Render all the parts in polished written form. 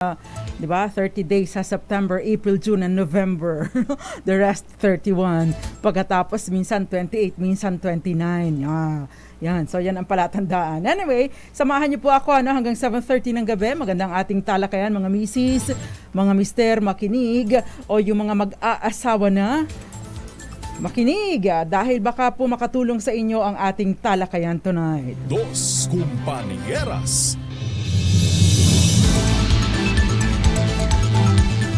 'Di ba? 30 days sa September, April, June, and November. The rest 31. Pagkatapos minsan 28, minsan 29. Yan. So yan ang palatandaan. Anyway, samahan niyo po ako hanggang 7:30 ng gabi. Magandang ating talakayan, mga misis, mga mister, makinig, o yung mga mag-aasawa na. Makinig dahil baka po makatulong sa inyo ang ating talakayan tonight. Dos Compañeras.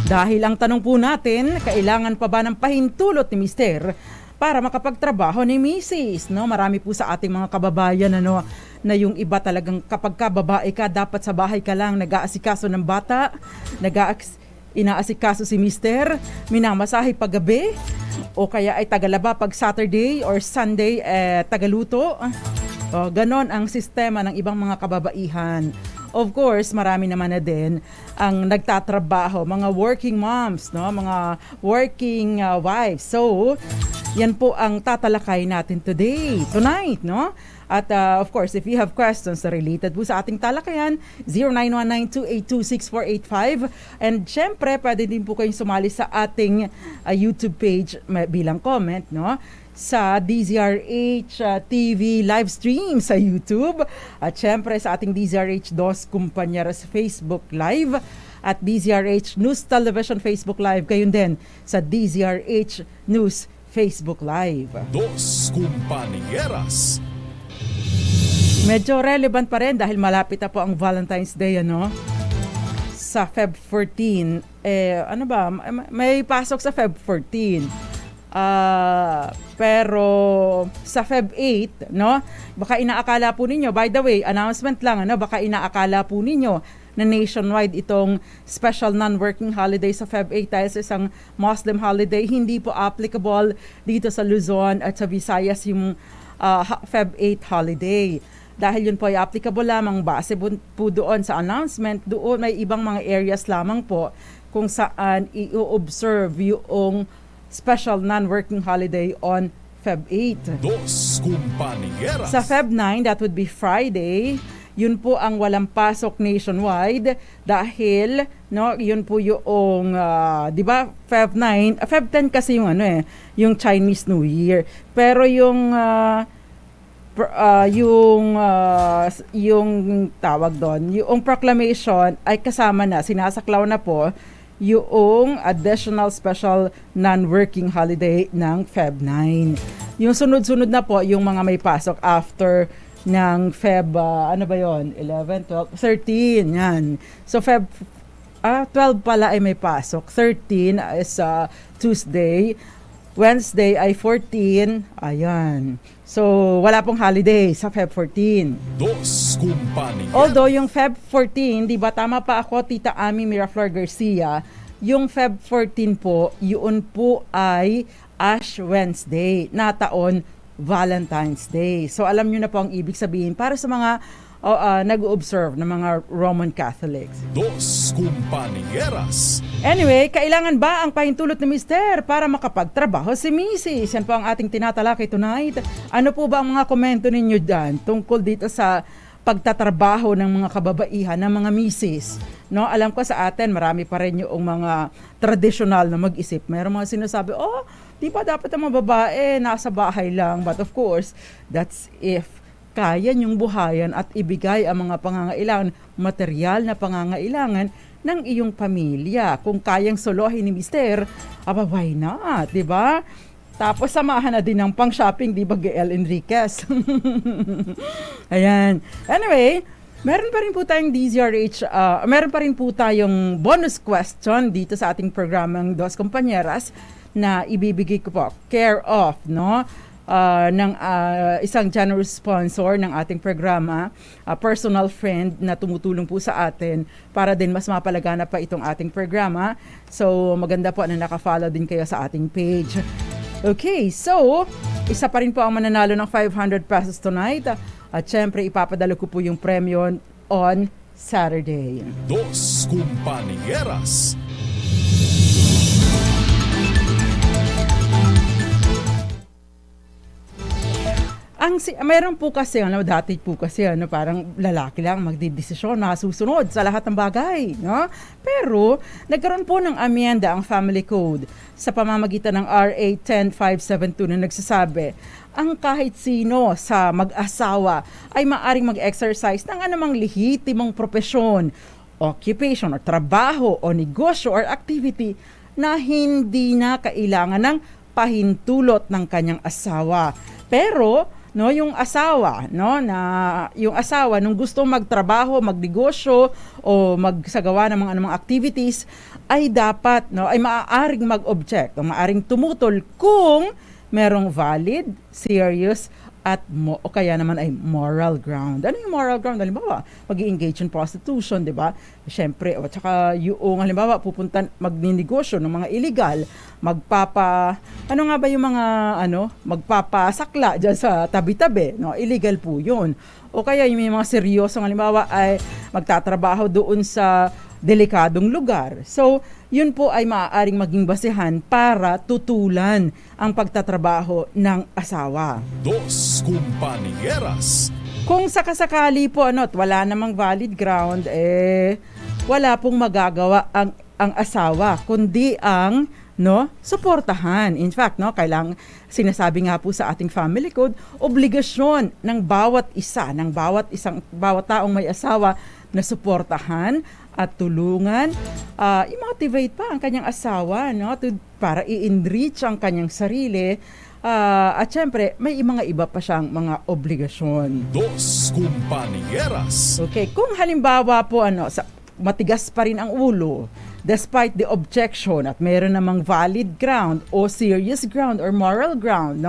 Dahil ang tanong po natin, kailangan pa ba ng pahintulot ni Mister para makapagtrabaho ni Mrs. No, marami po sa ating mga kababayan na yung iba talagang kapag ka babae ka, dapat sa bahay ka lang nag-aasikaso ng bata, inaasikaso si Mister, minamasahe paggabi, o kaya ay tagalaba pag Saturday or Sunday tagaluto. Ganon ang sistema ng ibang mga kababaihan. Of course, marami naman na din ang nagtatrabaho, mga working moms, no, mga working wives. So, yan po ang tatalakay natin tonight, no? At of course, if you have questions na related po sa ating talakayan, 0919-282-6485. And syempre, pwede din po kayong sumali sa ating YouTube page bilang comment, no? Sa DZRH TV live stream sa YouTube, at syempre sa ating DZRH Dos Compañeras Facebook Live at DZRH News Television Facebook Live, gayon din sa DZRH News Facebook Live. Dos Compañeras. Medyo relevant pa rin dahil malapit na po ang Valentine's Day, sa Feb 14. May pasok sa Feb 14. Pero sa Feb 8, no? Baka inaakala po ninyo, by the way, announcement lang, baka inaakala po ninyo na nationwide itong special non-working holiday sa Feb 8 dahil sa isang Muslim holiday. Hindi po applicable dito sa Luzon at sa Visayas yung Feb 8 holiday. Dahil yun po ay applicable lamang base po doon sa announcement. Doon may ibang mga areas lamang po kung saan i-observe yung special non-working holiday on Feb 8. Dos Compañeras. Sa Feb 9, that would be Friday, yun po ang walang pasok nationwide dahil yun po yung 'di ba Feb 9, Feb 10 kasi yung yung Chinese New Year. Pero yung tawag doon, yung proclamation ay kasama na, sinasaklaw na po yung additional special non-working holiday ng Feb 9. Yung sunod-sunod na po yung mga may pasok after ng Feb 11, 12, 13 yan. So Feb 12 pala ay may pasok. 13 is Tuesday. Wednesday ay 14. Ayan. So wala pong holiday sa Feb 14. Dos Compañeras. Although yung Feb 14, di ba tama pa ako, Tita Ami Miraflor Garcia, yung Feb 14 po, yun po ay Ash Wednesday na taon Valentine's Day. So alam nyo na po ang ibig sabihin para sa mga nag-observe ng mga Roman Catholics. Dos Compañeras. Anyway, kailangan ba ang pahintulot ni Mister para makapagtrabaho si Mrs.? Yan po ang ating tinatalakay tonight. Ano po ba ang mga komento ninyo dyan tungkol dito sa pagtatrabaho ng mga kababaihan, ng mga misis? No, alam ko sa atin, marami pa rin yung mga traditional na mag-isip. Mayroong mga sinasabi, di ba dapat ang mga babae nasa bahay lang? But of course, that's if kaya niyong buhayan at ibigay ang mga pangangailangan, material na pangangailangan ng iyong pamilya. Kung kayang solohin ni Mister, why not, di ba? Tapos samahan na din ng pang-shopping, di ba, Gael Enriquez? Ayan. Anyway, meron pa rin po tayong DZRH, meron pa rin po tayong bonus question dito sa ating programang Dos Compañeras na ibibigay ko po, care of, ng isang generous sponsor ng ating programa, personal friend na tumutulong po sa atin para din mas mapalagana pa itong ating programa. So maganda po na nakafollow din kayo sa ating page. Okay, so isa pa rin po ang mananalo ng 500 pesos tonight. At syempre ipapadala ko po yung premyo on Saturday. Dos Compañeras. Mayroon po kasi, dati po kasi, parang lalaki lang magdidesisyon, masusunod sa lahat ng bagay, no? Pero, nagkaroon po ng amyenda ang Family Code sa pamamagitan ng RA 10572 na nagsasabi, ang kahit sino sa mag-asawa ay maaring mag-exercise ng anumang lehitimong propesyon, occupation or trabaho o negosyo or activity na hindi na kailangan ng pahintulot ng kanyang asawa. Pero yung asawa, yung asawa nung gusto magtrabaho, magnegosyo o magsagawa ng mga anumang activities ay dapat ay maaaring mag-object o maaaring tumutol kung merong valid, serious at o kaya naman ay moral ground. Ano yung moral ground? Halimbawa, mag-i-engage in prostitution, di ba? Siyempre, at saka yung halimbawa, magninegosyo ng mga illegal, ano nga ba yung mga, magpapasakla dyan sa tabi-tabi, no? Illegal po yun. O kaya yung mga seryosong, halimbawa, ay magtatrabaho doon sa delikadong lugar. So, yun po ay maaaring maging basehan para tutulan ang pagtatrabaho ng asawa. Dos Compañeras. Kung sakasakali po at wala namang valid ground, wala pong magagawa ang asawa, kundi ang suportahan. In fact, kailang sinasabi nga po sa ating family code, obligasyon ng bawat bawat taong may asawa na suportahan at tulungan, i-motivate pa ang kanyang asawa, para i-enrich ang kanyang sarili, at syempre may mga iba pa siyang mga obligasyon. Dos Compañeras. Okay, kung halimbawa po matigas pa rin ang ulo despite the objection at meron namang valid ground o serious ground or moral ground,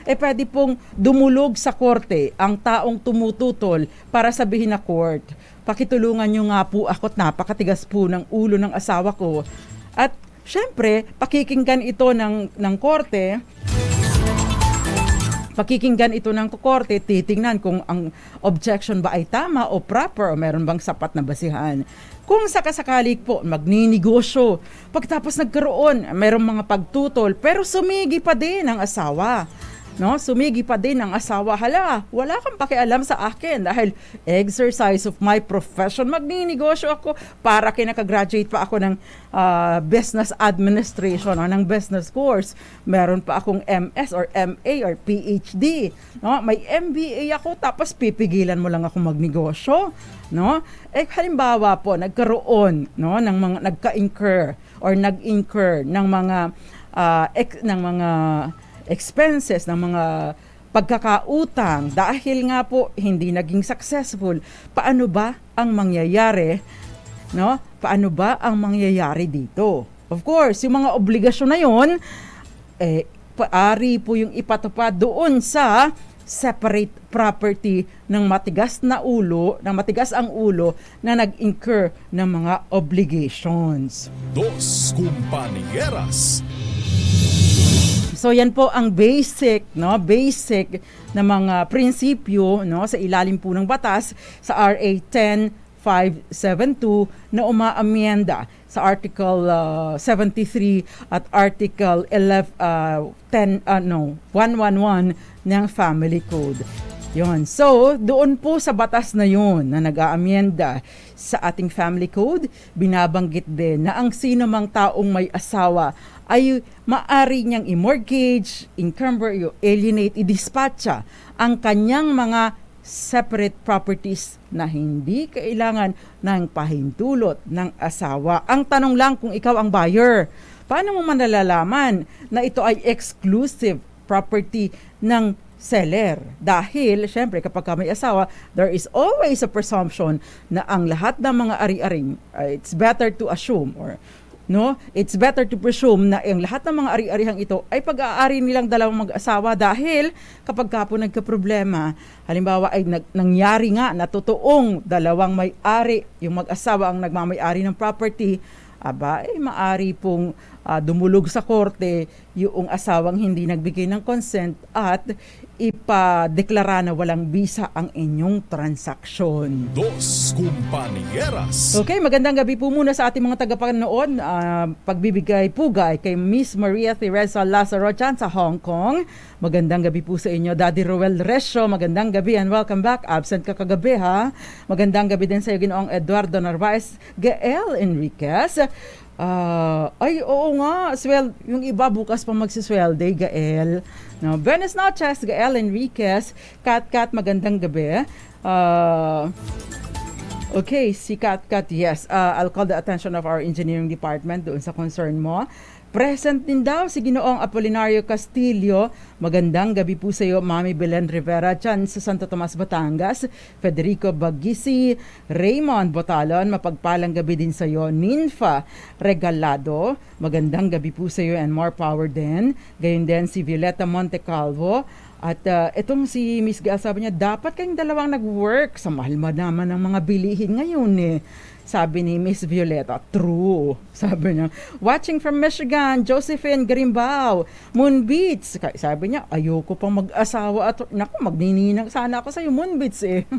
pwede pong dumulog sa korte ang taong tumututol para sabihin na court, pakitulungan nyo nga po ako at napakatigas po ng ulo ng asawa ko. At syempre, pakikinggan ito ng korte, titingnan kung ang objection ba ay tama o proper o meron bang sapat na basihan. Kung sakasakali po magninegosyo, pagtapos nagkaroon, merong mga pagtutol, pero sumigi pa din ang asawa. Sumigi pa din ang asawa, hala, wala kang pakialam sa akin dahil exercise of my profession, magninegosyo ako para kinakagraduate pa ako ng business administration o ng business course. Meron pa akong MS or MA or PhD. May MBA ako tapos pipigilan mo lang ako magnegosyo. Halimbawa po, nagkaroon ng mga nag-incur ng mga expenses, ng mga pagkakautang dahil nga po hindi naging successful. Paano ba ang mangyayari? Paano ba ang mangyayari dito? Of course, yung mga obligasyon na yun, paari po yung ipatupad doon sa separate property ng matigas ang ulo na nag-incur ng mga obligations. Dos Compañeras. So yan po ang basic na mga prinsipyo sa ilalim po ng batas sa RA 10572 na umaamyenda sa Article 73 at Article 111 ng Family Code. Yon. So, doon po sa batas na yon na nag-aamyenda sa ating Family Code, binabanggit din na ang sino mang taong may asawa ay maaari niyang i-mortgage, encumber, alienate, i-dispatcha ang kanyang mga separate properties na hindi kailangan ng pahintulot ng asawa. Ang tanong lang kung ikaw ang buyer, paano mo manalalaman na ito ay exclusive property ng seller? Dahil, syempre, kapag may asawa, there is always a presumption na ang lahat ng mga ari-aring, it's better to assume it's better to presume na ang lahat ng mga ari-arihang ito ay pag-aari nilang dalawang mag-asawa dahil kapag ka po nagka-problema, halimbawa ay nangyari nga na totoong dalawang may-ari, yung mag-asawa ang nagmamay-ari ng property, maari pong dumulog sa korte yung asawang hindi nagbigay ng consent at ipadeklara na walang visa ang inyong transaksyon. Dos Compañeras. Okay, magandang gabi po muna sa ating mga tagapanood. Pagbibigay pugay kay Miss Maria Teresa Lazaro dyan sa Hong Kong. Magandang gabi po sa inyo, Daddy Roel Resio. Magandang gabi and welcome back. Absent ka kagabi ha. Magandang gabi din sa iyo, Ginoong Eduardo Narvaez, Gael Enriquez. Oo nga, yung iba bukas pa magsiswelde, Gael. No, Buenas noches, Gael Enriquez. Kat, magandang gabi. Okay, si Kat, yes. I'll call the attention of our engineering department doon sa concern mo. Present din daw si Ginoong Apolinario Castillo. Magandang gabi po sa iyo, Mami Belen Rivera dyan sa Santo Tomas, Batangas. Federico Bagisi, Raymond Botalon, mapagpalang gabi din sa iyo. Ninfa Regalado, magandang gabi po sa iyo and more power din. Gayon din si Violeta Montecalvo. At itong si Miss Gail, sabi niya, dapat kayong dalawang nag-work. Sa mahal naman ng mga bilihin ngayon eh. Sabi ni Miss Violeta, true. Sabi niya, watching from Michigan, Josephine Garimbao, Moon Beats. Sabi niya, ayoko pang mag-asawa at naku, magnininang sana ako sa iyo, Moon Beats eh.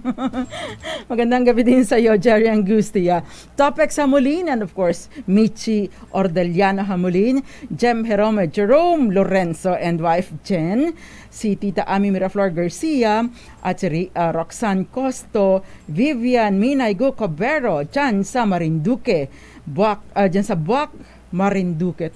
Magandang gabi din sa iyo, Jerry Angustia. Topex Hamulin and of course, Michi Ordeliano Hamulin, Jem Jerome Lorenzo and wife Jen, si Tita Ami Miraflor Garcia, at si Roxanne Costo, Vivian Minaygo Cabero, dyan sa Marinduque, dyan sa Buwak, Marinduque.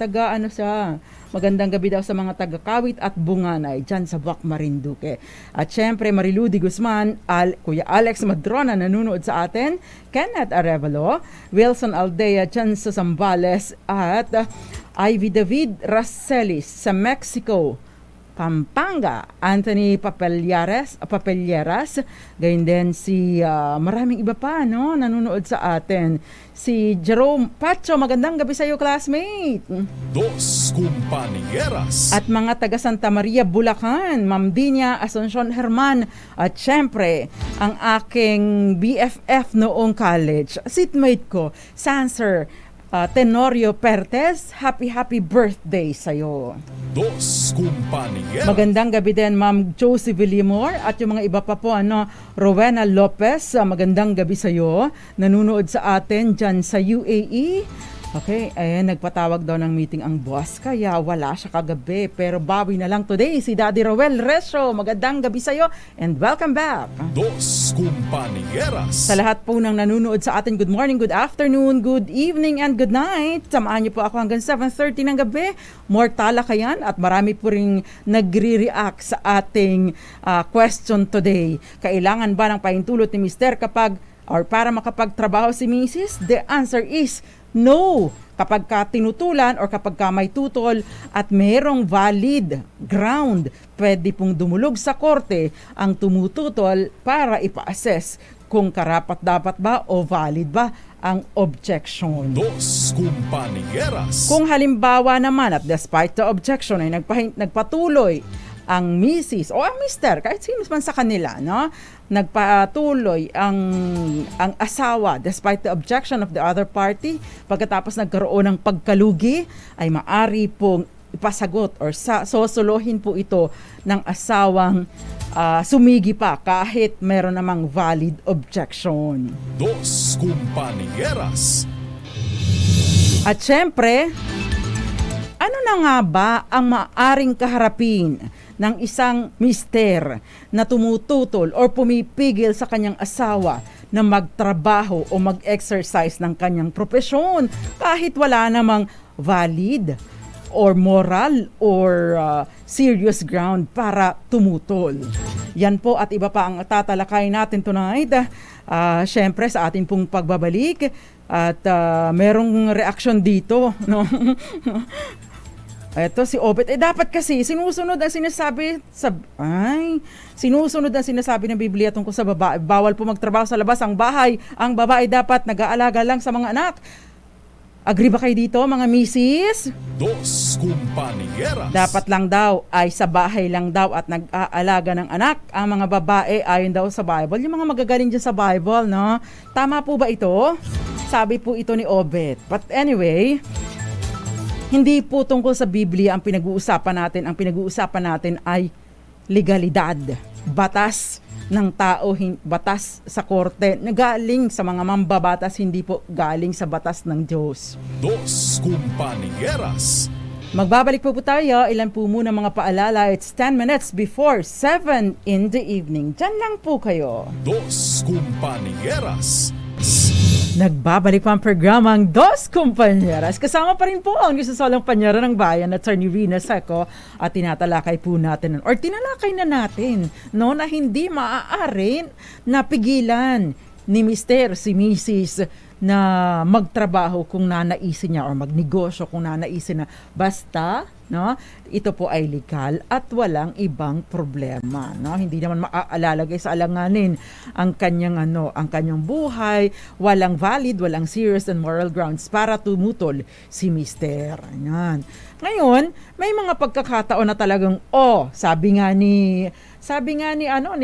Magandang gabi daw sa mga taga-Kawit at Bunganay, dyan sa Buwak, Marinduque. At syempre, Mariludi Guzman, Kuya Alex Madrona, nanunood sa atin, Kenneth Arevalo, Wilson Aldea, dyan sa Zambales, at Ivy David Racelis sa Mexico, Pampanga, Anthony Papelleras, gayon din si maraming iba pa nanonood sa atin. Si Jerome Pacho, magandang gabi sa iyo, classmate. Dos Compañeras. At mga taga Santa Maria, Bulacan, Ma'am Dinia Asuncion Herman, at syempre, ang aking BFF noong college, seatmate ko, Sanser Tenorio Pertes, happy birthday sa'yo. Dos Compañeras. Magandang gabi din, Ma'am Josie Villamor at yung mga iba pa po, Rowena Lopez, magandang gabi sa'yo. Nanunood sa atin dyan sa UAE. Okay, nagpatawag daw ng meeting ang boss, kaya wala siya kagabi. Pero bawi na lang today si Daddy Roel Resio. Magandang gabi sa'yo and welcome back. Dos Compañeras. Sa lahat po ng nanunood sa atin, good morning, good afternoon, good evening, and good night. Samahan niyo po ako hanggang 7:30 ng gabi. More talakayan at marami po ring nagre-react sa ating question today. Kailangan ba ng pahintulot ni Mr. para makapagtrabaho si Mrs.? The answer is no. Kapag ka tinutulan or kapag ka may tutol at mayroong valid ground, pwede pong dumulog sa korte ang tumututol para ipa-assess kung karapat-dapat ba o valid ba ang objection. Dos Compañeras. Kung halimbawa naman at despite the objection ay nagpatuloy ang Mrs. o ang Mr., kahit sino man sa kanila, nagpatuloy ang asawa despite the objection of the other party, pagkatapos nagkaroon ng pagkalugi, ay maari pong ipasagot or sosolohin po ito ng asawang sumigi pa kahit meron namang valid objection. Dos Compañeras. At syempre, ano na nga ba ang maaring kaharapin ng isang mister na tumututol or pumipigil sa kanyang asawa na magtrabaho o mag-exercise ng kanyang propesyon kahit wala namang valid or moral or serious ground para tumutol? Yan po at iba pa ang tatalakay natin tonight. Syempre sa ating pong pagbabalik at merong reaction dito, Ito si Obet, dapat kasi sinusunod ang sinasabi ng Biblia tungkol sa babae. Bawal po magtrabaho sa labas ang bahay. Ang babae dapat nag-aalaga lang sa mga anak. Agree ba kayo dito, mga misis? Dos Compañeras. Dapat lang daw ay sa bahay lang daw at nag-aalaga ng anak. Ang mga babae ayon daw sa Bible. Yung mga magagaling dyan sa Bible, Tama po ba ito? Sabi po ito ni Obet. But anyway, hindi po tungkol sa Biblia ang pinag-uusapan natin. Ang pinag-uusapan natin ay legalidad, batas ng tao, batas sa korte na galing sa mga mambabatas, hindi po galing sa batas ng Diyos. Dos Compañeras. Magbabalik po tayo. Ilan po muna mga paalala. It's 10 minutes before 7 in the evening. Diyan lang po kayo. Dos Compañeras. Nagbabalik pa ang programang Dos Compañeras. Kasama pa rin po ang isasalang panyera ng bayan at Attorney Rina Seco at tinatalakay po natin or tinalakay na natin no, na hindi maaari na pigilan ni Mr. si Mrs. na magtrabaho kung nanaisin niya or magnegosyo kung nanaisin na basta no, ito po ay legal at walang ibang problema, no? Hindi naman maaalalagay sa alanganin ang kanyang ang kanyang buhay, walang valid, walang serious and moral grounds para tumutol si Mister. Yan. Ngayon, may mga pagkakataon na talagang sabi nga ni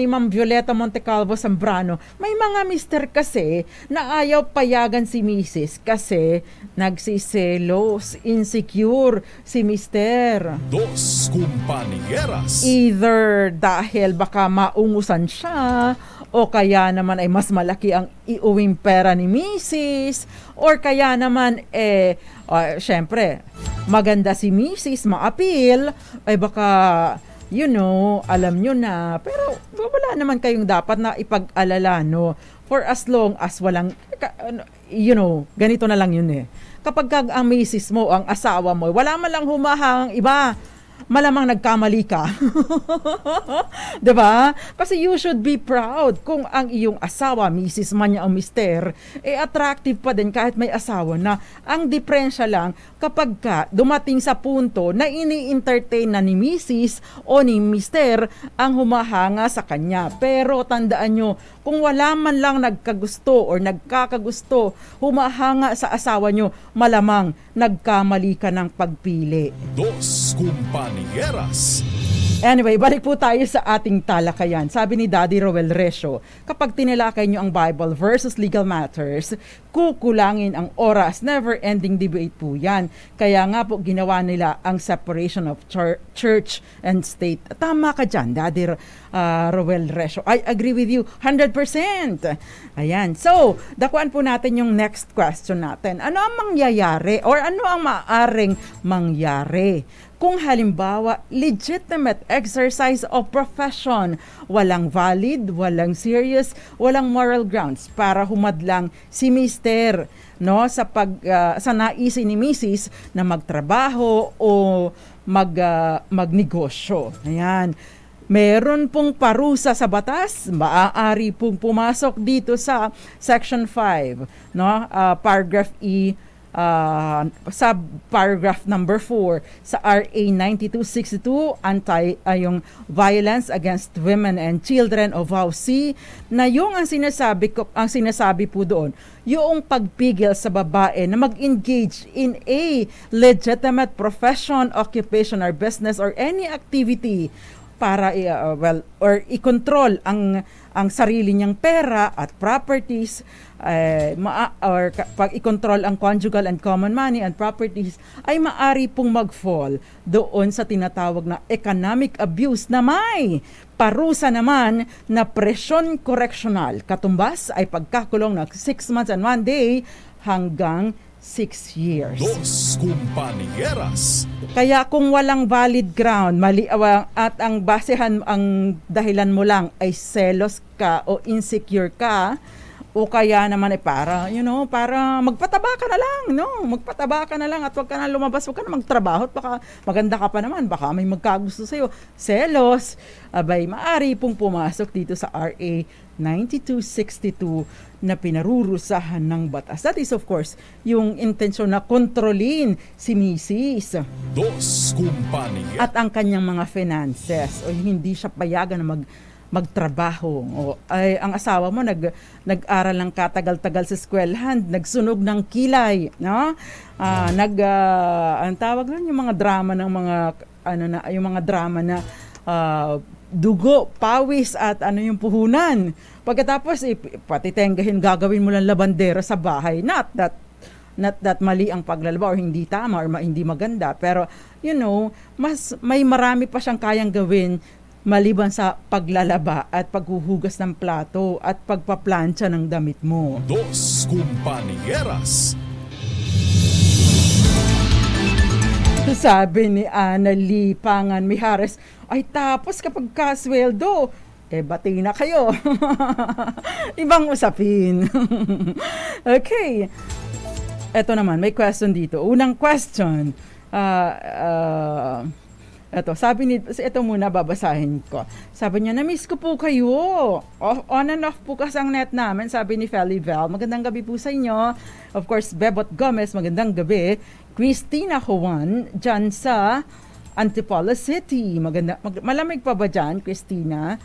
Ma'am Violeta Montecalvo Zambrano, may mga mister kasi na ayaw payagan si Mrs. kasi nagsiselos, insecure si mister. Dos Compañeras. Either dahil baka maungusan siya o kaya naman ay mas malaki ang iuwing pera ni Mrs. or kaya naman syempre maganda si Mrs. ma-appeal ay baka alam nyo na, pero wala naman kayong dapat na ipag-alala, no? For as long as walang, ganito na lang yun eh. Kapag ang misis mo, ang asawa mo, wala man lang humahangang iba, malamang nagkamali ka. 'Di ba? Kasi you should be proud kung ang iyong asawa, misis man niya o mister, attractive pa din kahit may asawa na. Ang diferensya lang kapag dumating sa punto na ini-entertain na ni misis o ni mister ang humahanga sa kanya. Pero tandaan nyo, kung wala man lang nagkagusto or nagkakagusto, humahanga sa asawa nyo, malamang nagkamali ka ng pagpili. Dos Compañeras. Anyway, balik po tayo sa ating talakayan. Sabi ni Daddy Roel Resio, kapag tinilakay nyo ang Bible versus legal matters, kukulangin ang oras. Never-ending debate po yan. Kaya nga po ginawa nila ang separation of church and state. Tama ka dyan, Daddy Roel Resio. I agree with you 100%. Ayan. So, dakuan po natin yung next question natin. Ano ang mangyayari or ano ang maaaring mangyari kung halimbawa legitimate exercise of profession, walang valid, walang serious, walang moral grounds para humadlang si mister, no, sa naisin ni Mrs. na magtrabaho o magnegosyo. Ayan. Meron pong parusa sa batas, maaari pong pumasok dito sa Section 5, no? Paragraph E, sub-paragraph number 4 sa RA 9262, yung violence against women and children of VAUC, na yung ang sinasabi po doon, yung pagpigil sa babae na mag-engage in a legitimate profession, occupation, or business or any activity para i-control ang sarili niyang pera at properties, or pag i-control ang conjugal and common money and properties, ay maari pong mag-fall doon sa tinatawag na economic abuse na may parusa naman na presyon koreksyonal. Katumbas ay pagkakulong ng 6 months and 1 day hanggang 6 years. Dos Compañeras. Kaya kung walang valid ground, mali at ang basehan, ang dahilan mo lang ay selos ka o insecure ka, o kaya naman para magpataba ka na lang, no? Magpataba ka na lang at wag ka na lumabas, wag ka na magtrabaho at baka maganda ka pa naman, baka may magkagusto sa'yo. Selos, maari pong pumasok dito sa RA 9262 na pinarurusahan ng batas. That is of course yung intensyon na kontrolin si Mrs. Dos Compañeras. At ang kanyang mga finances, o hindi siya payagan na magtrabaho. Ang asawa mo nag-aral ng katagal-tagal sa eskwelahan, nagsunog ng kilay, no? Ang tawag lang yung mga drama ng mga yung mga drama na dugo, pawis at yung puhunan. Pagkatapos patitenggahin, gagawin mo lang labandera sa bahay. Not that mali ang paglalaba or hindi tama or hindi maganda, pero mas may marami pa siyang kayang gawin maliban sa paglalaba at paghuhugas ng plato at pagpaplantsa ng damit mo. Dos Compañeras. Sabi ni Annalie Pangan Mijares, ay tapos kapag kasweldo, bati na kayo. Ibang usapin. Okay. Eto naman, may question dito. Unang question. Ito, ito muna babasahin ko. Sabi niya, na-miss ko po kayo. On and off po kasi ang net namin, sabi ni Feli Val. Magandang gabi po sa inyo. Of course, Bebot Gomez, magandang gabi. Christina Juan, dyan sa Antipolo City. Malamig pa ba dyan, Christina?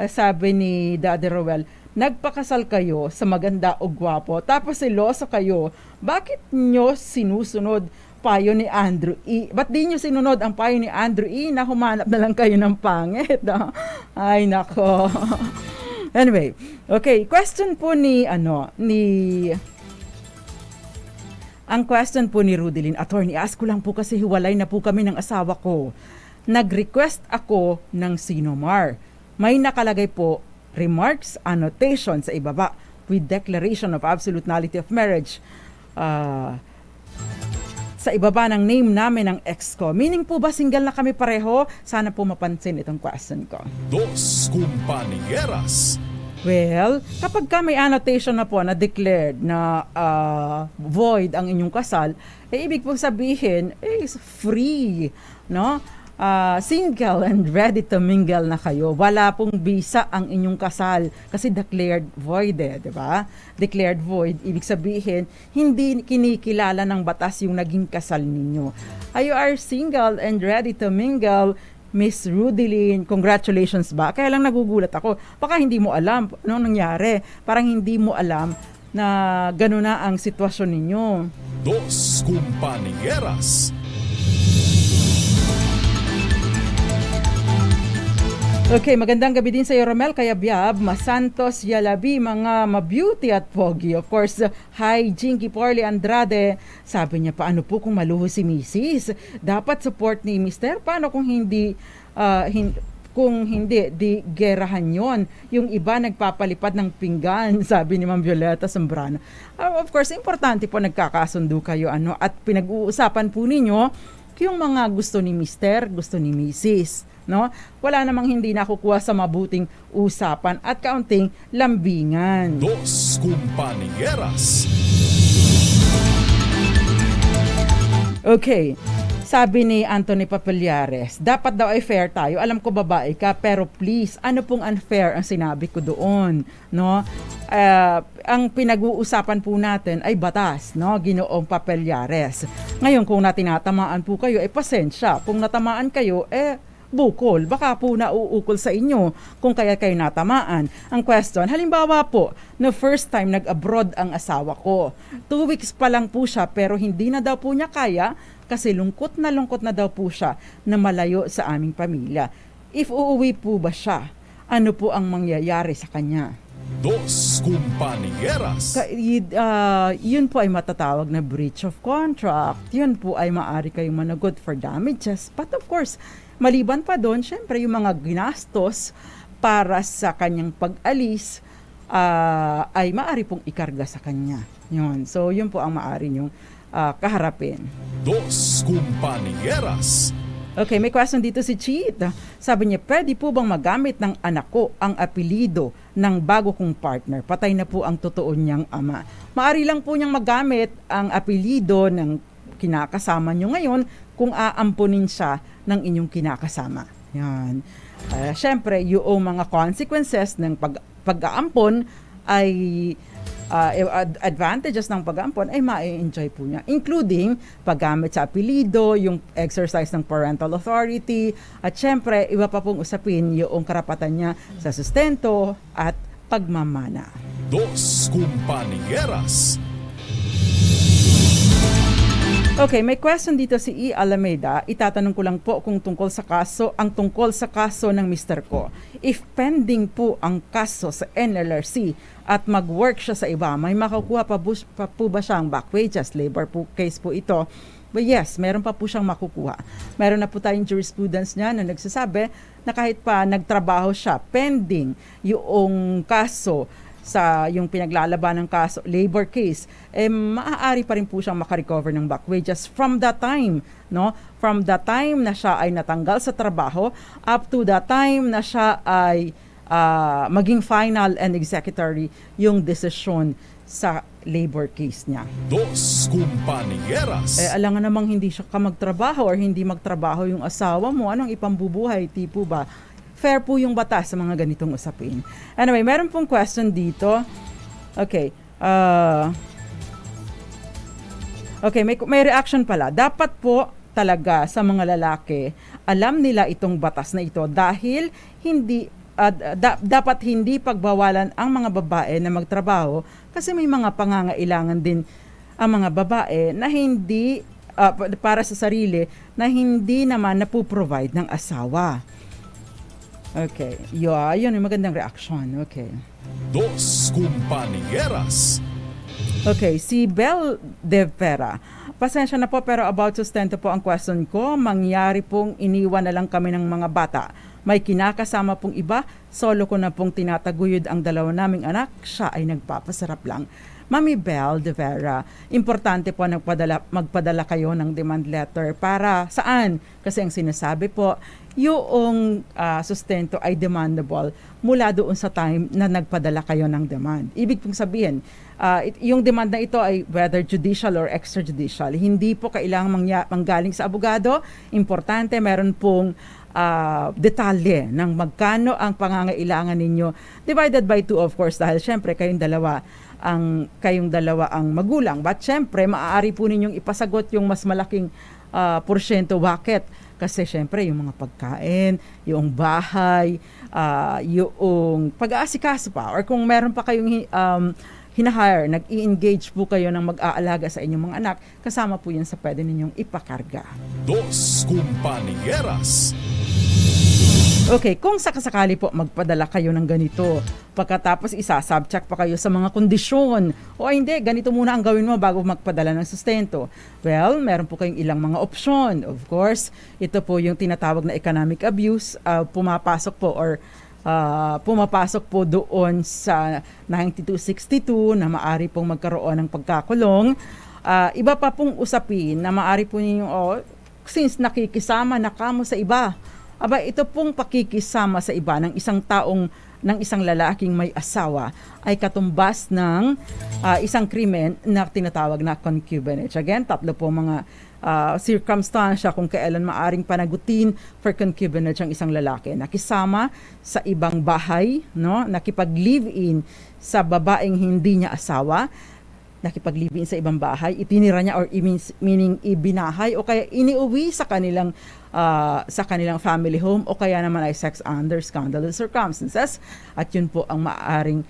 Sabi ni Daddy Roel, nagpakasal kayo sa maganda o gwapo, tapos seloso kayo. Bakit nyo sinusunod payo ni Andrew E? Ba't di nyo sinunod ang payo ni Andrew E na humanap na lang kayo ng pangit? Ay, nako. Anyway, okay, question po ang question po ni Rudelin, Attorney, ask ko lang po kasi hiwalay na po kami ng asawa ko. Nag-request ako ng Sinomar. May nakalagay po, remarks, annotation sa ibaba with declaration of absolute nullity of marriage. Sa ibaba ng name namin ng ex ko. Meaning po ba single na kami pareho? Sana po mapansin itong question ko. Dos Compañeras. Well, kapag ka may annotation na po na declared na void ang inyong kasal, ibig po sabihin, is free, no? Single and ready to mingle na kayo. Wala pong visa ang inyong kasal kasi declared void, di ba? Declared void, ibig sabihin, hindi kinikilala ng batas yung naging kasal ninyo. You are single and ready to mingle, Miss Rudelin, congratulations ba? Kaya lang nagugulat ako. Baka hindi mo alam ano nangyari. Parang hindi mo alam na gano'n na ang sitwasyon ninyo. Dos Compañeras. Okay, magandang gabi din sa iyo, Romel Kayabyab, Masantos Yalabi, mga mabeauty at pogi. Of course, hi, Jinky Porley Andrade. Sabi niya, paano po kung maluho si Mrs.? Dapat support ni Mr. Paano kung hindi, di gerahan yon. Yung iba nagpapalipad ng pinggan, sabi ni Ma'am Violeta Zambrano. Of course, importante po nagkakasundo kayo at pinag-uusapan po ninyo yung mga gusto ni Mr., gusto ni Mrs., no? Wala namang hindi nakukuha sa mabuting usapan at kaunting lambingan. Dos Compañeras. Okay. Sabi ni Anthony Papallares, dapat daw ay fair tayo. Alam ko babae ka, pero please, ano pong unfair ang sinabi ko doon, no? Ang pinag-uusapan po natin ay batas, no? Ginoong Papallares. Ngayon, kung natinatamaan po kayo, pasensya. Kung natamaan kayo, bukol. Baka po nauukol sa inyo kung kaya kayo natamaan. Ang question, halimbawa po, na first time nag-abroad ang asawa ko. 2 weeks pa lang po siya pero hindi na daw po niya kaya kasi lungkot na daw po siya na malayo sa aming pamilya. If uuwi po ba siya, ano po ang mangyayari sa kanya? Dos Compañeras. Yun po ay matatawag na breach of contract. Yun po ay maaari kayong managot for damages. But of course, maliban pa doon, syempre yung mga ginastos para sa kanyang pag-alis ay maaari pong ikarga sa kanya. Yun. So, yun po ang maaari niyong kaharapin. Dos Compañeras. Okay, may question dito si Cheat. Sabi niya, pwede po bang magamit ng anak ko ang apelido ng bago kong partner? Patay na po ang totoo niyang ama. Maaari lang po niyang magamit ang apelido ng kinakasama niyo ngayon kung aampunin siya ng inyong kinakasama. Yan. Siyempre, yung mga consequences ng pag-aampon ay advantages ng pag-aampon ay ma-enjoy po niya, including paggamit sa apelido, yung exercise ng parental authority, at syempre, iba pa pong usapin yung karapatan niya sa sustento at pagmamana. Dos Compañeras. Okay, may question dito si E. Alameda. Itatanong ko lang po kung tungkol sa kaso ng mister ko. If pending po ang kaso sa NLRC at mag-work siya sa iba, may makukuha pa po ba siyang back wages? Labor po case po ito. But yes, meron pa po siyang makukuha. Meron na po tayong jurisprudence niya na nagsasabi na kahit pa nagtrabaho siya pending yung kaso sa yung pinaglalaban ng kaso, labor case, maaari pa rin po siyang makarecover ng back wages from that time, no? From the time na siya ay natanggal sa trabaho up to the time na siya ay maging final and executory yung desisyon sa labor case niya. Dos Compañeras. Alangan namang hindi siya ka magtrabaho or hindi magtrabaho yung asawa mo, anong ipambubuhay, tipo ba? Fair po yung batas sa mga ganitong usapin. Anyway, meron pong question dito. Okay. Okay, may reaction pala. Dapat po talaga sa mga lalaki, alam nila itong batas na ito dahil dapat hindi pagbawalan ang mga babae na magtrabaho kasi may mga pangangailangan din ang mga babae na hindi para sa sarili na hindi naman napuprovide ng asawa. Okay. Yun yung magandang reaction. Okay. Dos Compañeras. Okay, si Bel De Vera. Pasensya na po pero about sustento po ang question ko. Mangyari pong iniwan na lang kami ng mga bata. May kinakasama pong iba. Solo ko na pong tinataguyod ang dalawa naming anak. Siya ay nagpapasarap lang. Mami Bel De Vera, importante po magpadala kayo ng demand letter para saan? Kasi ang sinasabi po, yung sustento ay demandable mula doon sa time na nagpadala kayo ng demand. Ibig pong sabihin, yung demand na ito ay whether judicial or extrajudicial. Hindi po kailangang manggaling sa abogado. Importante, meron pong detalye ng magkano ang pangangailangan ninyo. Divided by 2 of course dahil syempre kayong dalawa ang magulang. But syempre, maaari po ninyong ipasagot yung mas malaking porsyento. Bakit? Kasi syempre, yung mga pagkain, yung bahay, yung pag-aasikaso pa. Or kung meron pa kayong hinahire, nag-i-engage po kayo ng mag-aalaga sa inyong mga anak, kasama po yun sa pwede ninyong ipakarga. Dos Compañeras. Okay, kung sakasakali po magpadala kayo ng ganito, pagkatapos isa-subject pa kayo sa mga kondisyon, o hindi, ganito muna ang gawin mo bago magpadala ng sustento. Well, meron po kayong ilang mga opsyon. Of course, ito po yung tinatawag na economic abuse, pumapasok po doon sa 9262 na maari pong magkaroon ng pagkakulong. Iba pa pong usapin na maari po ninyong, since nakikisama na kamo sa iba, ito pong pakikisama sa iba ng isang lalaking may asawa ay katumbas ng isang krimen na tinatawag na concubinage. Again, 3 po mga circumstansya kung kailan maaring panagutin for concubinage ang isang lalaki. Nakisama sa ibang bahay, no? Nakipag-live-in sa babaeng hindi niya asawa, nakipag-live-in sa ibang bahay, itinira niya or meaning ibinahay o kaya iniuwi sa kanilang family home o kaya naman ay sex under scandalous circumstances. At yun po ang maaaring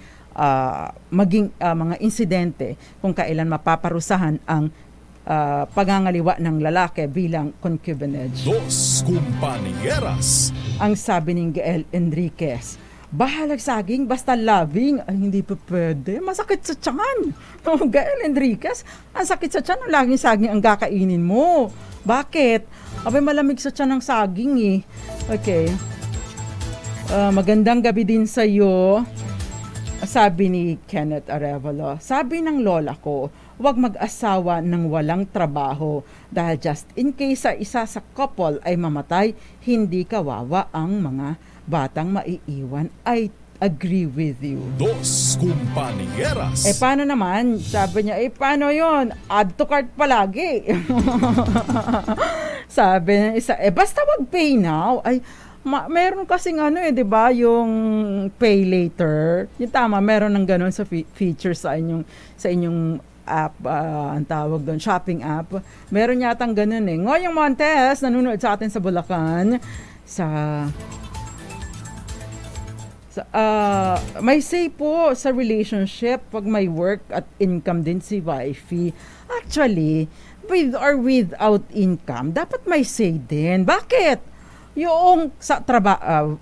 maging mga insidente kung kailan mapaparusahan ang pagangaliwa ng lalaki bilang concubinage. Dos Compañeras. Ang sabi ni Gael Enriquez, bahalag saging, basta loving. Ay, hindi pa pwede. Masakit sa tiyan. Gael Enriquez, ang sakit sa tiyan, ang laging saging ang kakainin mo. Bakit? Abay, malamig sa tiyan ng saging eh. Okay. Magandang gabi din sa iyo. Sabi ni Kenneth Arevalo, sabi ng lola ko, huwag mag-asawa ng walang trabaho dahil just in case isa sa couple ay mamatay, hindi kawawa ang mga batang maiiwan. I agree with you. Dos Compañeras. Paano naman? Sabi niya, paano yon? Add to cart palagi. Sabi niya isa, basta wag pay now. Ay, meron kasing di ba, yung pay later. Yung tama, meron ng ganun sa feature sa inyong app, ang tawag doon, shopping app. Meron yatang ganun eh. Ngoyong Montes, nanonood sa atin sa Bulacan, may say po sa relationship pag may work at income din si wifey. Actually, with or without income, dapat may say din. Bakit? Yung sa trabaho,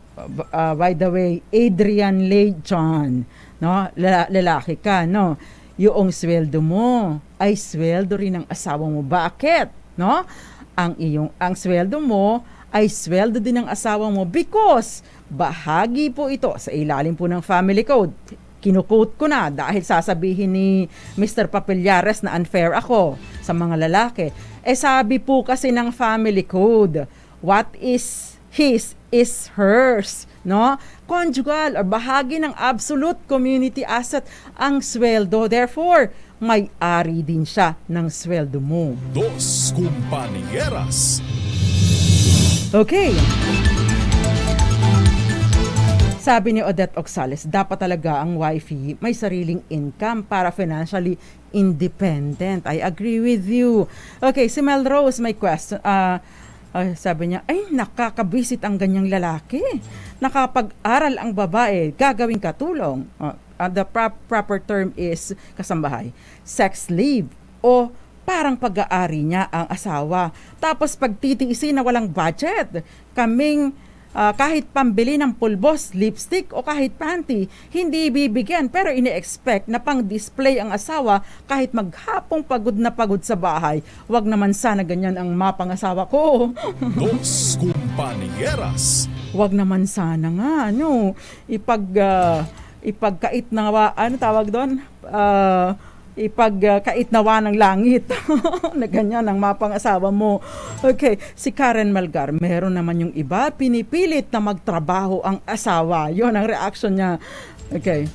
by the way, Adrian Lejon, no? Lalaki ka, no? Yung sweldo mo ay sweldo rin ng asawa mo. Bakit? No? Ang sweldo mo ay sweldo din ng asawa mo because bahagi po ito sa ilalim po ng family code. Kinukote ko na dahil sasabihin ni Mr. Papillares na unfair ako sa mga lalaki. Sabi po kasi ng family code, what is his is hers, no? Conjugal or bahagi ng absolute community asset ang sweldo. Therefore, may-ari din siya ng sweldo mo. Dos Compañeras. Okay. Sabi ni Odette Oxales, dapat talaga ang wifey may sariling income para financially independent. I agree with you. Okay, si Melrose may question. Sabi niya, ay nakakabisit ang ganyang lalaki. Nakapag-aral ang babae, gagawing katulong. The proper term is kasambahay. Sex slave o parang pag-aari niya ang asawa. Tapos pagtitiisin na walang budget, kaming kahit pambili ng pulbos, lipstick o kahit panty, hindi bibigyan pero ini-expect na pang-display ang asawa kahit maghapong pagod na pagod sa bahay. Wag naman sana ganyan ang mapang-asawa ko. Dos Compañeras. Wag naman sana nga, ipagkait na, tawag doon? Ipagkaitnawa ng langit na ganyan ang mapang-asawa mo. Okay, si Karen Malgar, meron naman yung iba, pinipilit na magtrabaho ang asawa. Yun ang reaction niya. Okay.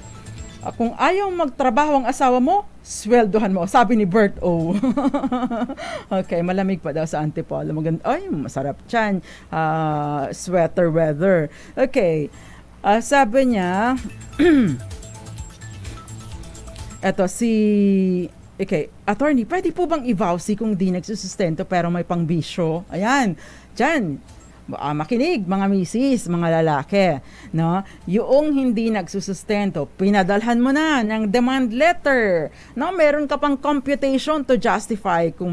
Kung ayaw magtrabaho ang asawa mo, sweldohan mo. Sabi ni Bert O. Okay, malamig pa daw sa Antipolo. Maganda. Ay, masarap dyan. Sweater weather. Okay. Sabi niya, eto okay, attorney, pwede po bang i-vowsy kung di nagsusustento pero may pangbisyo? Ayan, dyan. Makinig, mga misis, mga lalaki, no? Yung hindi nagsusustento, pinadalhan mo na ng demand letter, no? Meron ka pang computation to justify kung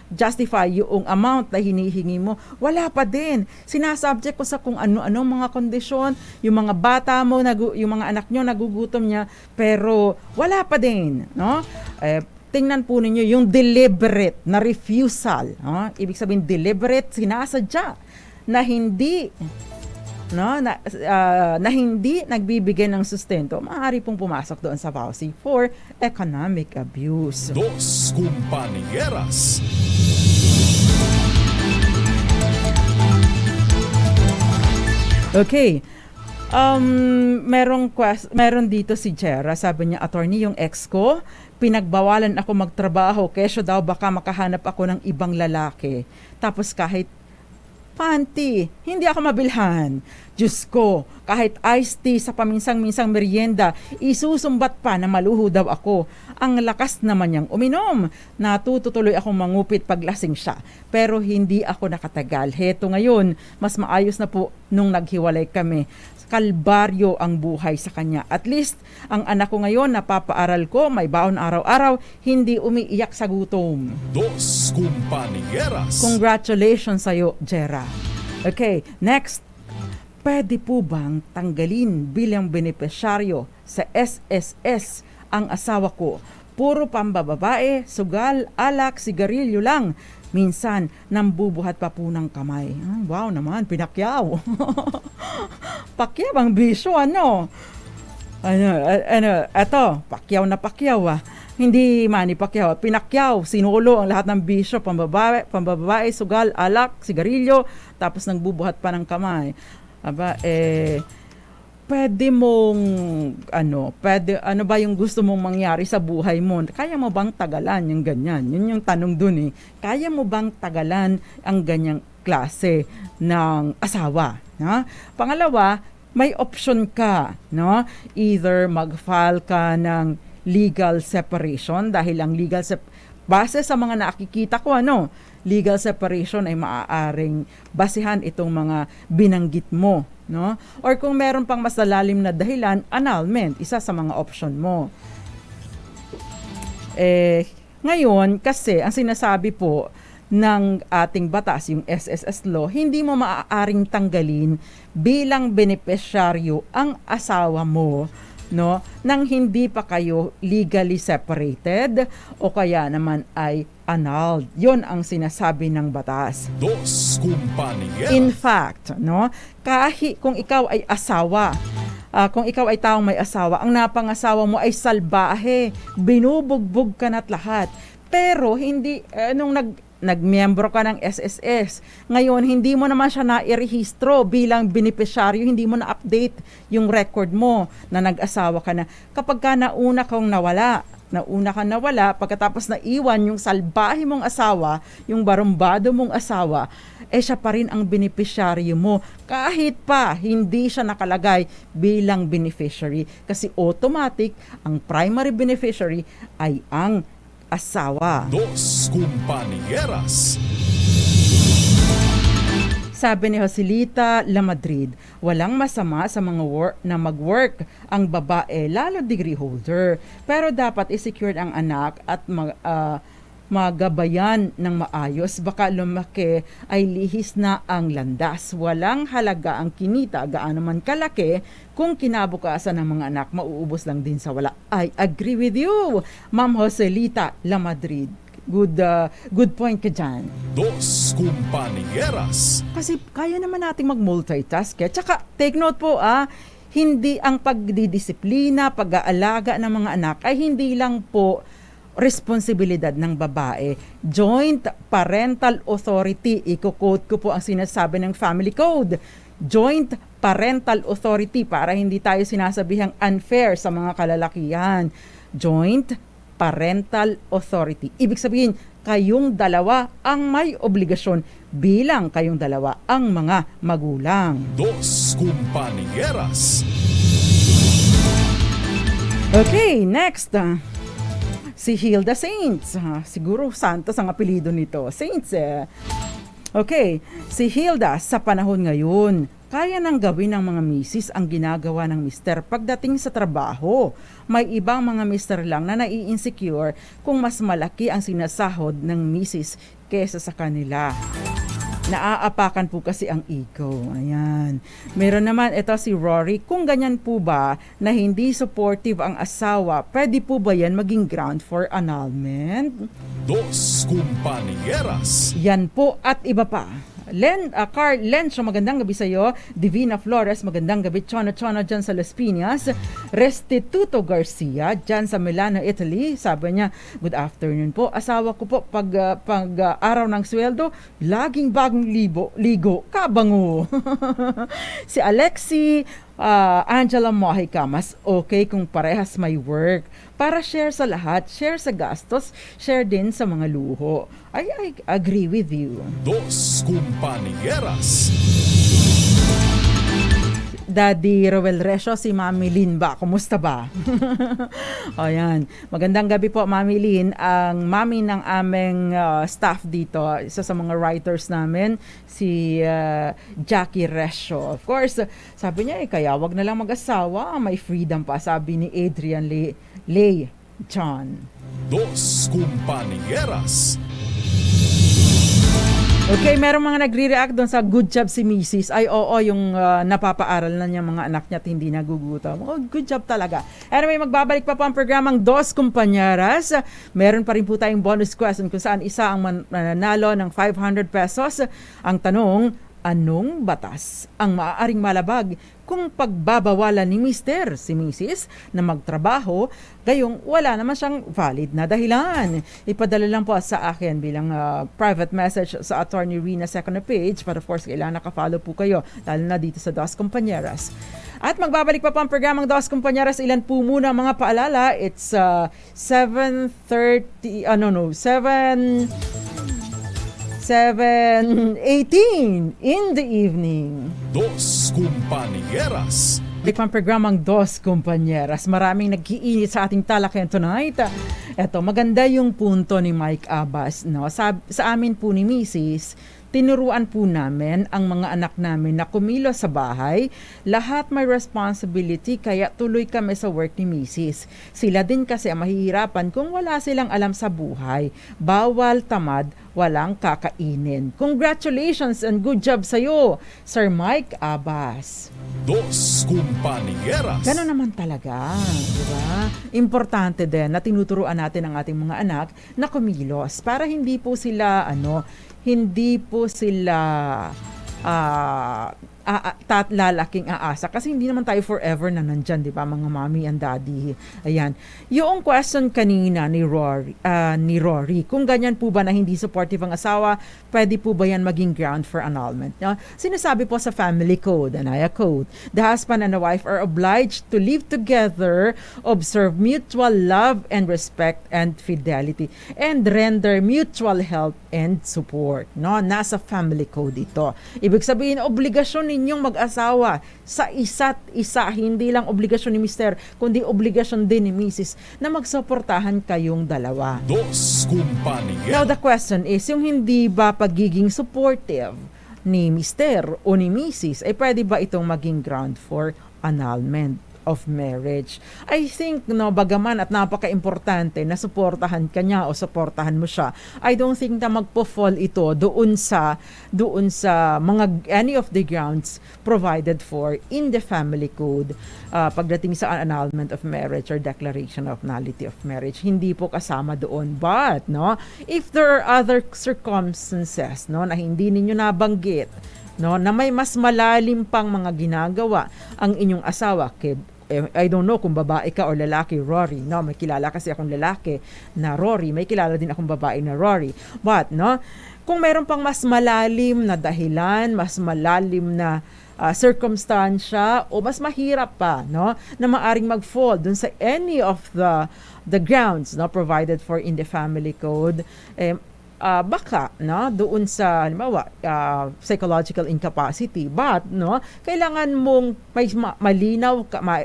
justify yung amount na hinihingi mo. Wala pa din. Sinasubject ko sa kung ano-ano mga kondisyon, yung mga bata mo, yung mga anak nyo nagugutom niya, pero wala pa din, no? Tingnan po ninyo yung deliberate na refusal. Ibig sabihin deliberate, sinasadya na hindi na hindi nagbibigay ng sustento. Maaari pong pumasok doon sa vowsy for economic abuse. Dos Compañeras. Okay. Meron dito si Jera, sabi niya, attorney, yung ex ko, pinagbawalan ako magtrabaho, kesyo daw baka makahanap ako ng ibang lalaki. Tapos kahit panty, hindi ako mabilhan. Diyos ko, kahit iced tea sa paminsang-minsang merienda, isusumbat pa na maluho daw ako. Ang lakas naman niyang uminom. Natututuloy akong mangupit paglasing siya. Pero hindi ako nakatagal. Heto ngayon, mas maayos na po nung naghiwalay kami. Kalbaryo ang buhay sa kanya. At least, ang anak ko ngayon, napapaaral ko, may baon araw-araw, hindi umiiyak sa gutom. Dos Compañeras. Congratulations sa'yo, Jera. Okay, next. Pwede po bang tanggalin bilang benepisyaryo sa SSS ang asawa ko? Puro pambababae, sugal, alak, sigarilyo lang. Minsan, nambubuhat pa po ng kamay. Wow naman, pinakyaw. Pakyaw ang bisyo, eto, pakyaw na pakyaw, Hindi Manny Pacquiao, pinakyaw, sinulo ang lahat ng bisyo, pambabae, sugal, alak, sigarilyo, tapos nagbubuhat pa ng kamay. Pwede mong, ano ba yung gusto mong mangyari sa buhay mo? Kaya mo bang tagalan yung ganyan? Yun yung tanong dun Kaya mo bang tagalan ang ganyang klase ng asawa? No? Pangalawa, may option ka, no? Either mag-file ka ng legal separation dahil ang base sa mga nakikita ko, legal separation ay maaaring basehan itong mga binanggit mo, no? Or kung meron pang mas lalalim na dahilan, annulment, isa sa mga option mo. Ngayon, kasi ang sinasabi po ng ating batas, yung SSS law, hindi mo maaaring tanggalin bilang benepisyaryo ang asawa mo, no, nang hindi pa kayo legally separated o kaya naman ay annulled. Yon ang sinasabi ng batas. Dos Compañeras. In fact, no, kahit kung ikaw ay asawa, kung ikaw ay taong may asawa, ang napangasawa mo ay salbahe, binubugbog ka na't lahat. Pero hindi, nung nagmiyembro ka ng SSS, ngayon hindi mo naman siya nairehistro bilang benepisyaryo, hindi mo na-update yung record mo na nag-asawa ka na. Kapag ka nauna kang nawala, pagkatapos na iwan yung salbahe mong asawa, yung barumbado mong asawa, siya pa rin ang beneficiary mo kahit pa hindi siya nakalagay bilang beneficiary, kasi automatic ang primary beneficiary ay ang asawa. Dos Compañeras. Sabi ni Joselita Lamadrid, walang masama sa mga na mag-work ang babae, lalo degree holder. Pero dapat i-secure ang anak at magabayan ng maayos. Baka lumaki ay lihis na ang landas. Walang halaga ang kinita, gaano man kalaki, kung kinabukasan ng mga anak, mauubos lang din sa wala. I agree with you, Ma'am Joselita Lamadrid. Good point ka dyan. Dos Compañeras. Kasi kaya naman nating mag-multitask. Tsaka, take note po hindi ang pagdidisiplina, pag-aalaga ng mga anak ay hindi lang po responsibilidad ng babae. Joint parental authority. Iko-quote ko po ang sinasabi ng family code. Joint parental authority, para hindi tayo sinasabihang unfair sa mga kalalakihan. Joint parental authority. Ibig sabihin, kayong dalawa ang may obligasyon bilang kayong dalawa ang mga magulang. Dos Compañeras. Okay, next. Si Hilda Saints. Siguro Santos ang apelido nito. Saints Okay, si Hilda, sa panahon ngayon, kaya nang gawin ng mga misis ang ginagawa ng mister pagdating sa trabaho. May ibang mga mister lang na nai-insecure kung mas malaki ang sinasahod ng misis kesa sa kanila. Naaapakan po kasi ang ego. Ayan. Meron naman ito si Rory. Kung ganyan po ba na hindi supportive ang asawa, pwede po ba yan maging ground for annulment? Dos Compañeras. Yan po at iba pa. Carl Lencho, magandang gabi sa iyo. Divina Flores, magandang gabi. Chono dyan sa Las Piñas. Restituto Garcia, dyan sa Milano, Italy. Sabi niya, good afternoon po. Asawa ko po, pag araw ng sweldo, laging bagong ligo. Kabango. Si Alexi Angela Mojica, mas okay kung parehas may work. Para share sa lahat, share sa gastos, share din sa mga luho. I agree with you. Dos Compañeras. Daddy Roel Resyo, si Mami Lynn ba? Kumusta ba? Ayan. Magandang gabi po, Mami Lynn. Ang mami ng aming staff dito, isa sa mga writers namin, si Jackie Resyo. Of course, sabi niya, kaya wag na lang mag-asawa. May freedom pa, sabi ni Adrian Lay John. Dos Compañeras. Okay, merong mga nagre-react doon sa good job si Mrs. Ay, oo, yung napapaaral na niya mga anak niya at hindi nagugutom. Oh, good job talaga. Anyway, magbabalik pa po ang programang Dos Compañeras. Meron pa rin po tayong bonus question kung saan isa ang mananalo ng 500 pesos. Ang tanong, anong batas ang maaaring malabag kung pagbabawalan ni Mr. si Mrs. na magtrabaho, gayong wala naman siyang valid na dahilan? Ipadala lang po sa akin bilang private message sa Attorney Rina second page, but of course, kailangan nakafollow po kayo, lalo na dito sa Dos Compañeras. At magbabalik pa po ang programang Dos Compañeras. Ilan po muna mga paalala. It's 7:18 in the evening. Dos Compañeras. Ang programang Dos Compañeras. Maraming nag-iinit sa ating talakayan tonight. Eto, maganda yung punto ni Mike Abbas. No? Sa amin po ni Mrs., tinuruan po namin ang mga anak namin na kumilos sa bahay. Lahat may responsibility, kaya tuloy kami sa work ni Mrs. Sila din kasi ang mahihirapan kung wala silang alam sa buhay. Bawal tamad, walang kakainin. Congratulations and good job sa'yo, Sir Mike Abbas. Dos Compañeras. Gano'n naman talaga, di ba? Importante din na tinuturuan natin ang ating mga anak na kumilos para hindi po sila lalaking aasa kasi hindi naman tayo forever na nandyan, di ba, mga mommy and daddy. Ayan. Yung question kanina ni Rory, kung ganyan po ba na hindi supportive ang asawa, pwede po ba yan maging ground for annulment? No? Sinasabi po sa family code, Anaya Code, the husband and the wife are obliged to live together, observe mutual love and respect and fidelity, and render mutual help and support. No? Nasa family code ito. Ibig sabihin, obligasyon ninyong mag-asawa sa isa't isa, hindi lang obligasyon ni Mr., kundi obligasyon din ni Mrs. na magsuportahan kayong dalawa. Dos Compañeras. Now the question is, yung hindi ba pagiging supportive ni Mr. o ni Mrs. ay pwede ba itong maging ground for annulment of marriage? I think, no, bagaman at napaka-importante na suportahan ka niya o suportahan mo siya, I don't think na magpo-fall ito doon sa mga any of the grounds provided for in the family code pagdating sa annulment of marriage or declaration of nullity of marriage. Hindi po kasama doon. But, no, if there are other circumstances, no, na hindi ninyo nabanggit, no, na may mas malalim pang mga ginagawa ang inyong asawa, I don't know kung babae ka o lalaki, Rory, no, may kilala kasi akong lalaki na Rory, may kilala din akong babae na Rory, but, no, kung mayroon pang mas malalim na dahilan, mas malalim na circumstansya o mas mahirap pa, no, na maaring mag-fall dun sa any of the grounds, no, provided for in the family code, baka, no, doon sa halimbawa psychological incapacity, but, no, kailangan mong may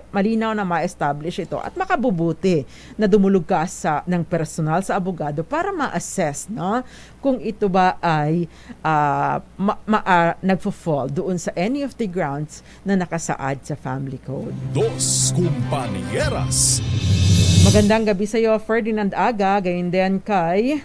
malinaw na ma-establish ito at makabubuti na dumulog ka ng personal sa abogado para ma-assess, no, kung ito ba ay nagfo-fall doon sa any of the grounds na nakasaad sa family code. Dos Compañeras. Magandang gabi sa iyo, Ferdinand Aga, gayon din kay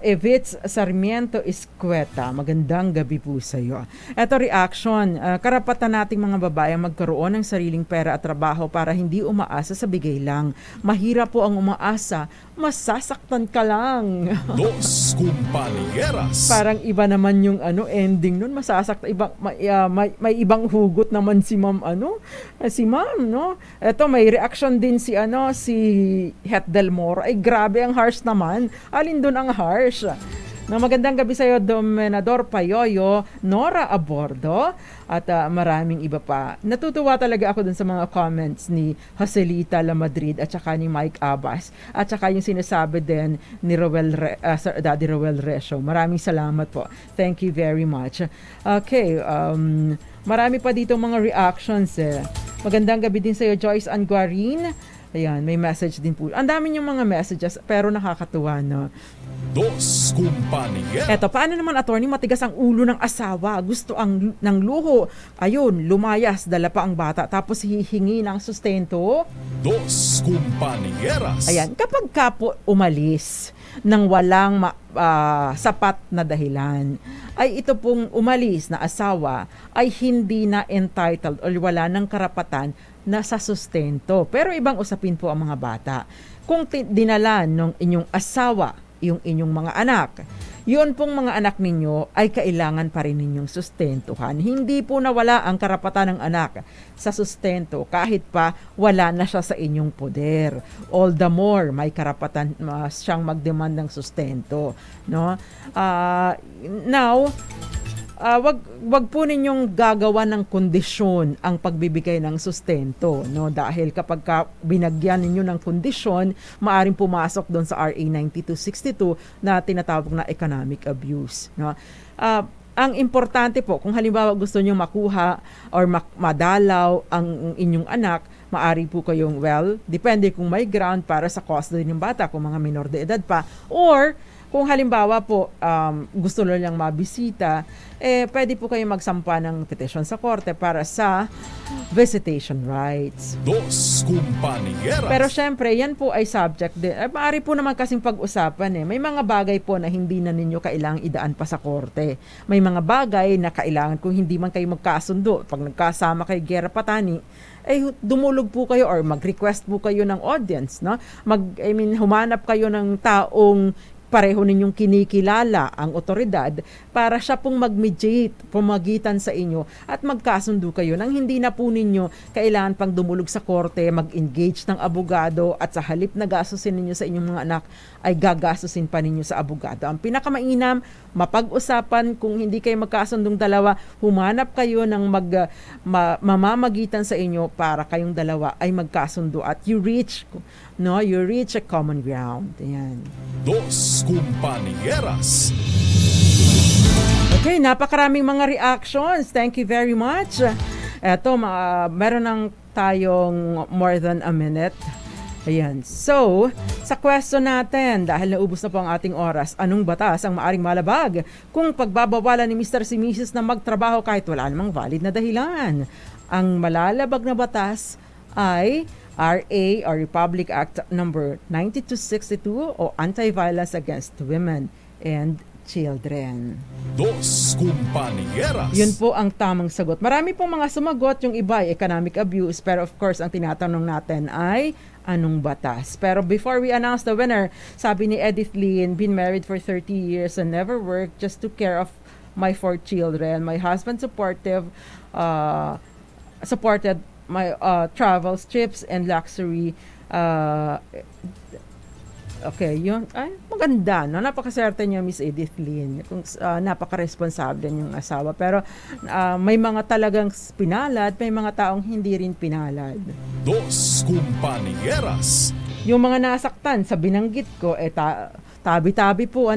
Evitz Sarmiento Escueta. Magandang gabi po sa iyo. Ito reaction, karapatan nating mga babae magkaroon ng sariling pera at trabaho para hindi umaasa sa bigay lang. Mahirap po ang umaasa, masasaktan ka lang. Dos Compañeras. Parang iba naman yung ending nun, masasaktan, may ibang hugot naman si ma'am, no? Ito may reaction din si Het Del Moro. Ay grabe, ang harsh naman. Alin doon ang harsh? Na magandang gabi sa iyo, Domenador Payoyo, Nora Abordo, at maraming iba pa. Natutuwa talaga ako dun sa mga comments ni Joselita La Madrid at saka ni Mike Abbas at saka yung sinasabi din ni Daddy Roel Resio. Maraming salamat po. Thank you very much. Okay, marami pa dito mga reactions. Magandang gabi din sa iyo, Joyce Anguarin. Ayan, may message din po. Ang dami yung mga messages, pero nakakatuwa, no? Dos Compañeras. Eto, paano naman, attorney, matigas ang ulo ng asawa, gusto ng luho, ayun, lumayas, dala pa ang bata, tapos hihingi ng sustento? Dos Compañeras. Ayan, kapag ka po umalis ng walang sapat na dahilan, ay ito pong umalis na asawa ay hindi na entitled o wala ng karapatan na sa sustento. Pero ibang usapin po ang mga bata. Kung dinala ng inyong asawa yung inyong mga anak, yun pong mga anak ninyo ay kailangan pa rin ninyong sustentuhan. Hindi po nawala ang karapatan ng anak sa sustento kahit pa wala na siya sa inyong poder. All the more, may karapatan siyang mag-demand ng sustento. No? Now, wag po ninyong gagawa ng kondisyon ang pagbibigay ng sustento, no, dahil kapag binagyan ninyo ng kondisyon, maaring pumasok doon sa RA 9262 na tinatawag na economic abuse, no. Ang importante po, kung halimbawa gusto niyo makuha or madalaw ang inyong anak, maari po kayong, depende kung may ground para sa custody ng bata kung mga minor de edad pa, or kung halimbawa po gusto nilang mabisita, pwede po kayo magsampa ng petition sa korte para sa visitation rights. Dos Compañeras. Pero syempre, yan po ay subject din. Maaari po naman kasing pag-usapan May mga bagay po na hindi na ninyo kailangang idaan pa sa korte. May mga bagay na kailangan kung hindi man kayo magkasundo. Pag nagkasama kay Guerra Patani, dumulog po kayo or mag-request po kayo ng audience, no? Humanap kayo ng taong pareho ninyong kinikilala ang otoridad para siya pong mag-mediate, pumagitan sa inyo at magkasundo kayo nang hindi na po ninyo kailangan pang dumulog sa korte, mag-engage ng abogado at sa halip na gastusin ninyo sa inyong mga anak ay gagastusin pa ninyo sa abogado. Ang pinakamainam, mapag-usapan kung hindi kayo magkasundong dalawa, humanap kayo ng mamamagitan sa inyo para kayong dalawa ay magkasundo at you reach a common ground. Ayan. Dos Compañeras. Okay, napakaraming mga reactions. Thank you very much. Eto, meron tayong more than a minute. Ayan. So, sa question natin, dahil naubos na po ang ating oras, anong batas ang maaring malabag kung pagbabawalan ni Mr. si Mrs. na magtrabaho kahit wala namang valid na dahilan? Ang malalabag na batas ay RA or Republic Act number 9262 o Anti-Violence Against Women and Children. Dos Compañeras. Yun po ang tamang sagot. Marami pong mga sumagot, yung iba ay economic abuse, pero of course ang tinatanong natin ay anong batas. Pero before we announce the winner, sabi ni Edith Lynn, been married for 30 years and never worked, just took care of my 4 children. My husband supported my travels, trips, and luxury. Okay, yun. Ay, maganda, no? Napakaswerte niya, Miss Edith Lynn. Napaka-responsable niyong asawa. Pero may mga talagang pinalad, may mga taong hindi rin pinalad. Dos Compañeras. Yung mga nasaktan sa binanggit ko, tabi-tabi po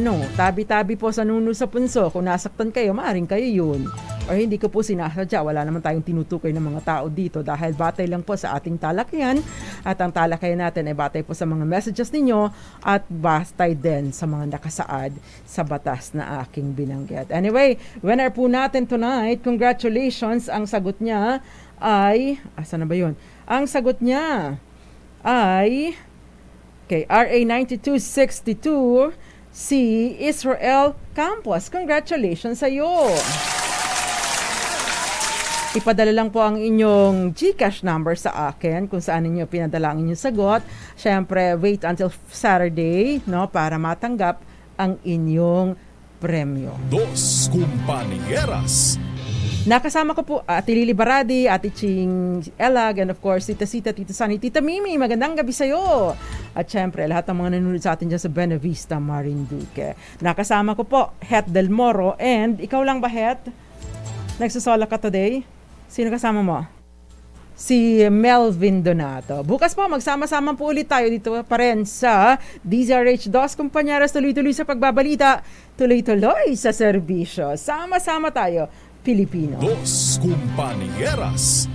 sa nuno sa punso. Kung nasaktan kayo, maaring kayo yun. Or hindi ko po sinasadya, wala naman tayong tinutukoy ng mga tao dito dahil batay lang po sa ating talakayan at ang talakayan natin ay batay po sa mga messages ninyo at batay din sa mga nakasaad sa batas na aking binanggit. Anyway, winner po natin tonight, congratulations, ang sagot niya ay, asan na ba yun? Ang sagot niya ay RA 9262 si Israel Campos. Congratulations sa iyo. Ipadala lang po ang inyong GCash number sa akin kung saan ninyo pinadala ang inyong sagot. Siyempre, wait until Saturday, no, para matanggap ang inyong premyo. Dos Compañeras. Nakasama ko po Ate Lily Baradi, Ate Ching Elag, and of course, Tita Sita, Tita Sunny, Tita Mimi. Magandang gabi sa'yo. At syempre, lahat ng mga nanonood sa atin dyan sa Buena Vista, Marinduque. Nakasama ko po, Het Del Moro, and ikaw lang ba, Het? Nagsasola ka today? Sino kasama mo? Si Melvin Donato. Bukas po, magsama-sama po ulit tayo dito pa rin sa DZRH Dos Compañeras. Tuloy-tuloy sa pagbabalita, tuloy-tuloy sa serbisyo. Sama-sama tayo, Pilipino. Dos Compañeras.